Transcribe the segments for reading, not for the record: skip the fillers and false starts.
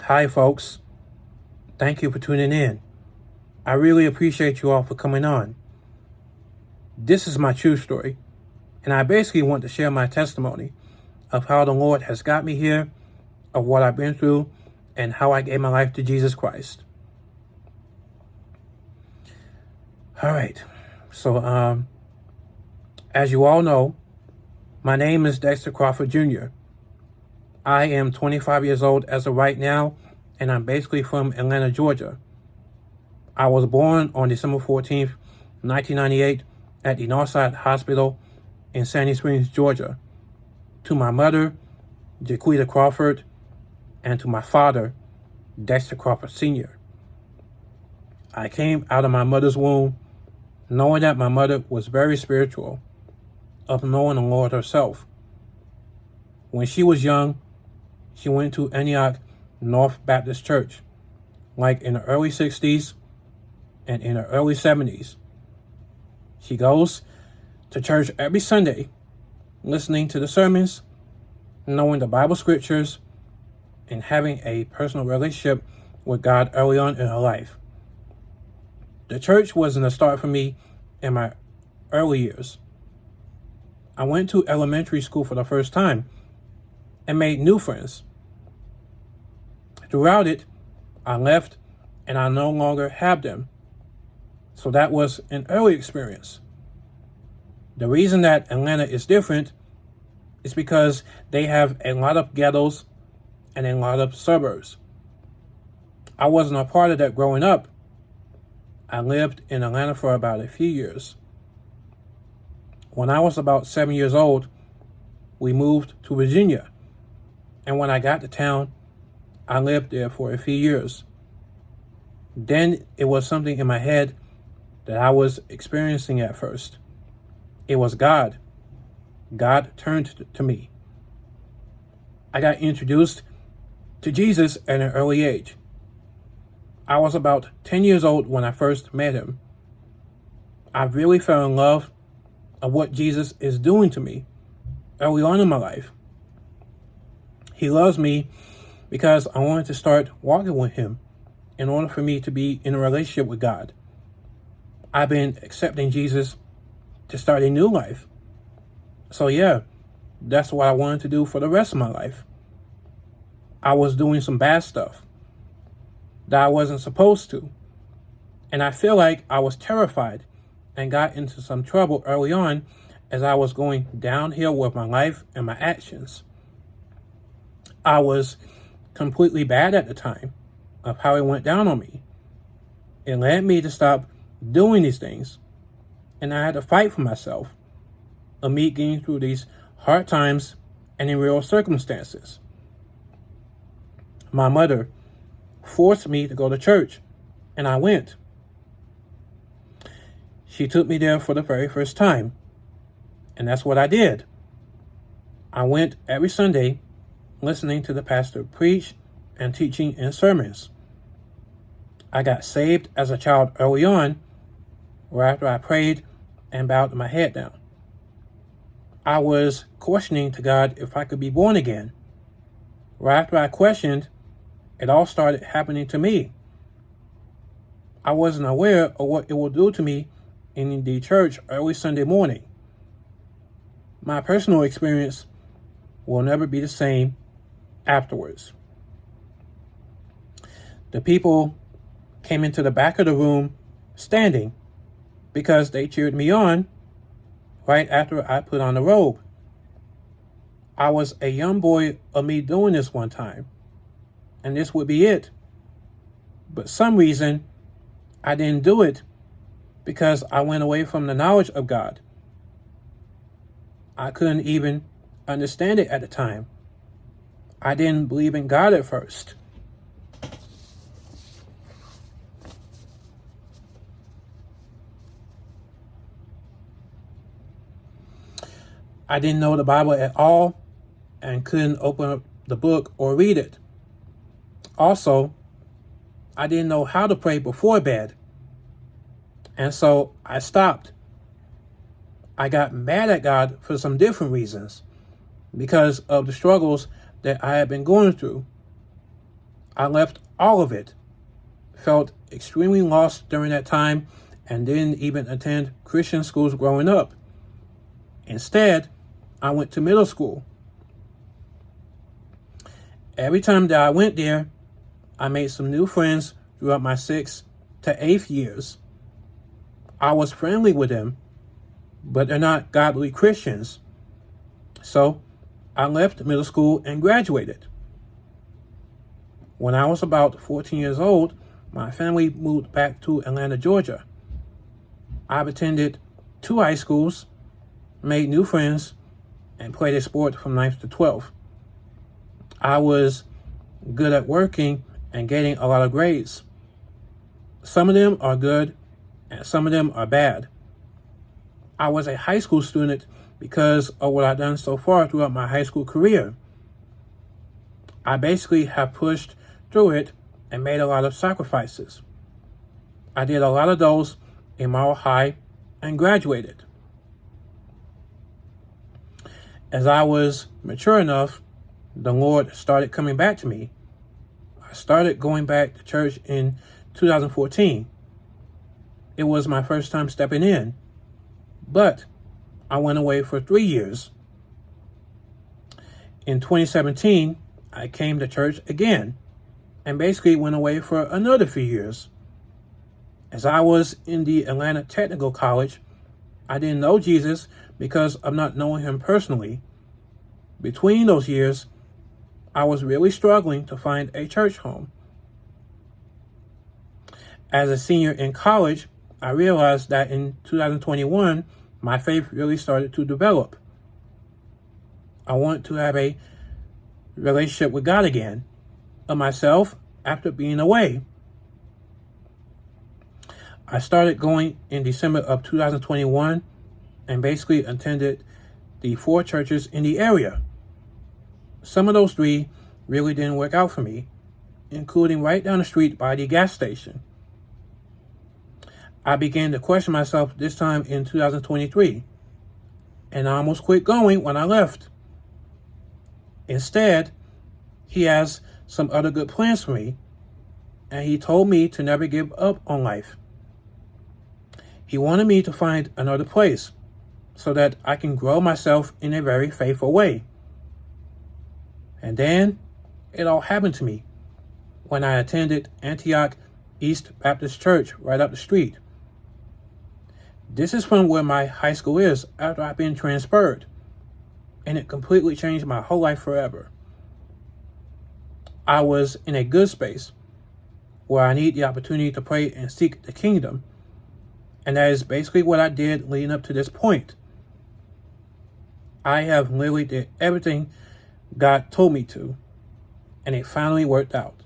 Hi, folks. Thank you for tuning in. I really appreciate you all for coming on. This is my true story, and I basically want to share my testimony of how the Lord has got me here, of what I've been through, and how I gave my life to Jesus Christ. All right. So, as you all know, my name is Dexter Crawford Jr. I am 25 years old as of right now, and I'm basically from Atlanta, Georgia. I was born on December 14th, 1998 at the Northside Hospital in Sandy Springs, Georgia, to my mother, Jaquita Crawford, and to my father, Dexter Crawford Sr. I came out of my mother's womb knowing that my mother was very spiritual, of knowing the Lord herself. When she was young, she went to Antioch North Baptist Church, like in the early 60s and in the early 70s. She goes to church every Sunday, listening to the sermons, knowing the Bible scriptures, and having a personal relationship with God early on in her life. The church wasn't a start for me in my early years. I went to elementary school for the first time and made new friends. Throughout it, I left and I no longer have them. So that was an early experience. The reason that Atlanta is different is because they have a lot of ghettos and a lot of suburbs. I wasn't a part of that growing up. I lived in Atlanta for about a few years. When I was about 7 years old, we moved to Virginia. And when I got to town, I lived there for a few years. Then it was something in my head that I was experiencing at first. It was God. God turned to me. I got introduced to Jesus at an early age. I was about 10 years old when I first met him. I really fell in love of what Jesus is doing to me early on in my life. He loves me because I wanted to start walking with him in order for me to be in a relationship with God. I've been accepting Jesus to start a new life. So yeah, that's what I wanted to do for the rest of my life. I was doing some bad stuff that I wasn't supposed to. And I feel like I was terrified and got into some trouble early on as I was going downhill with my life and my actions. I was completely bad at the time of how it went down on me. It led me to stop doing these things. And I had to fight for myself of me getting through these hard times and in real circumstances. My mother forced me to go to church, and I went. She took me there for the very first time, and that's what I did. I went every Sunday listening to the pastor preach and teaching in sermons. I got saved as a child early on, where after I prayed and bowed my head down. I was questioning to God if I could be born again. Right after I questioned, it all started happening to me. I wasn't aware of what it would do to me in the church early Sunday morning. My personal experience will never be the same afterwards. The people came into the back of the room standing because they cheered me on right after I put on the robe. I was a young boy of me doing this one time, and this would be it. But some reason I didn't do it because I went away from the knowledge of God. I couldn't even understand it at the time. I didn't believe in God at first. I didn't know the Bible at all and couldn't open up the book or read it. Also, I didn't know how to pray before bed. And so I stopped. I got mad at God for some different reasons because of the struggles that I had been going through. I left all of it, felt extremely lost during that time, and didn't even attend Christian schools growing up. Instead, I went to middle school. Every time that I went there, I made some new friends throughout my 6th to 8th years. I was friendly with them, but they're not godly Christians. So I left middle school and graduated. When I was about 14 years old, my family moved back to Atlanta, Georgia. I've attended 2 high schools, made new friends, and played a sport from 9th to 12th. I was good at working and getting a lot of grades. Some of them are good and some of them are bad. I was a high school student because of what I've done so far throughout my high school career. I basically have pushed through it and made a lot of sacrifices. I did a lot of those in Mile High and graduated. As I was mature enough, the Lord started coming back to me. I started going back to church in 2014. It was my first time stepping in, but I went away for 3 years. In 2017, I came to church again and basically went away for another few years. As I was in the Atlanta Technical College, I didn't know Jesus because of not knowing him personally. Between those years, I was really struggling to find a church home. As a senior in college, I realized that in 2021, my faith really started to develop. I wanted to have a relationship with God again, of myself after being away. I started going in December of 2021 and basically attended the 4 churches in the area. Some of those 3 really didn't work out for me, including right down the street by the gas station. I began to question myself this time in 2023, and I almost quit going when I left. Instead, he has some other good plans for me, and he told me to never give up on life. He wanted me to find another place so that I can grow myself in a very faithful way. And then it all happened to me when I attended Antioch East Baptist Church right up the street. This is from where my high school is after I've been transferred, and it completely changed my whole life forever. I was in a good space where I need the opportunity to pray and seek the kingdom, and that is basically what I did leading up to this point. I have literally did everything God told me to, and it finally worked out.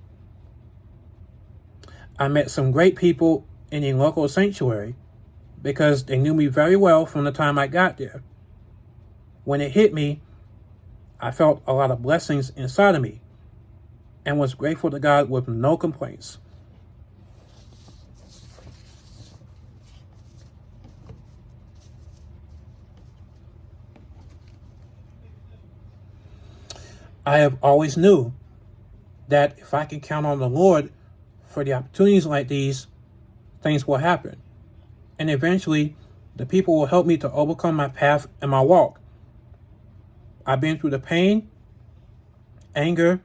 I met some great people in a local sanctuary because they knew me very well from the time I got there. When it hit me, I felt a lot of blessings inside of me and was grateful to God with no complaints. I have always knew that if I can count on the Lord for the opportunities like these, things will happen. And eventually, the people will help me to overcome my path and my walk. I've been through the pain, anger,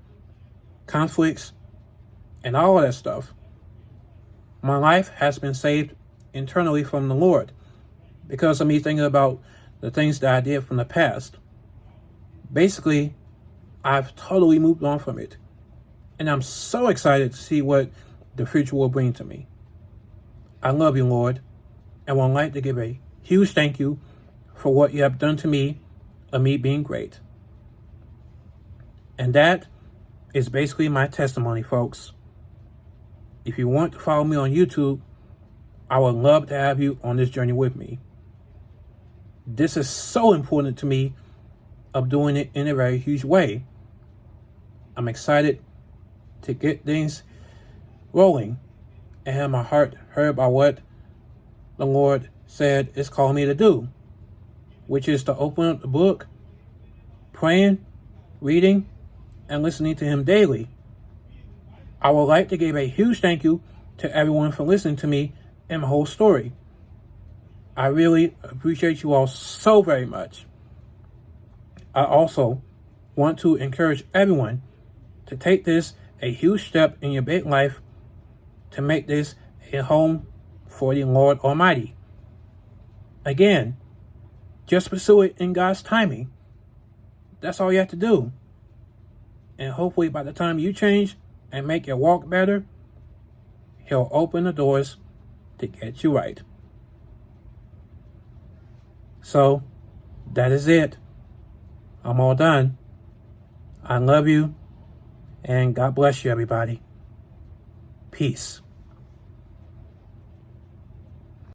conflicts, and all of that stuff. My life has been saved internally from the Lord because of me thinking about the things that I did from the past. Basically, I've totally moved on from it. And I'm so excited to see what the future will bring to me. I love you, Lord, and would like to give a huge thank you for what you have done to me of me being great. And that is basically my testimony, folks. If you want to follow me on YouTube, I would love to have you on this journey with me. This is so important to me of doing it in a very huge way. I'm excited to get things rolling and have my heart heard by what the Lord said is calling me to do, which is to open up the book, praying, reading, and listening to Him daily. I would like to give a huge thank you to everyone for listening to me and my whole story. I really appreciate you all so very much. I also want to encourage everyone to take this a huge step in your big life to make this a home for the Lord Almighty. Again, just pursue it in God's timing. That's all you have to do. And hopefully by the time you change and make your walk better, He'll open the doors to get you right. So, that is it. I'm all done. I love you, and God bless you, everybody. Peace.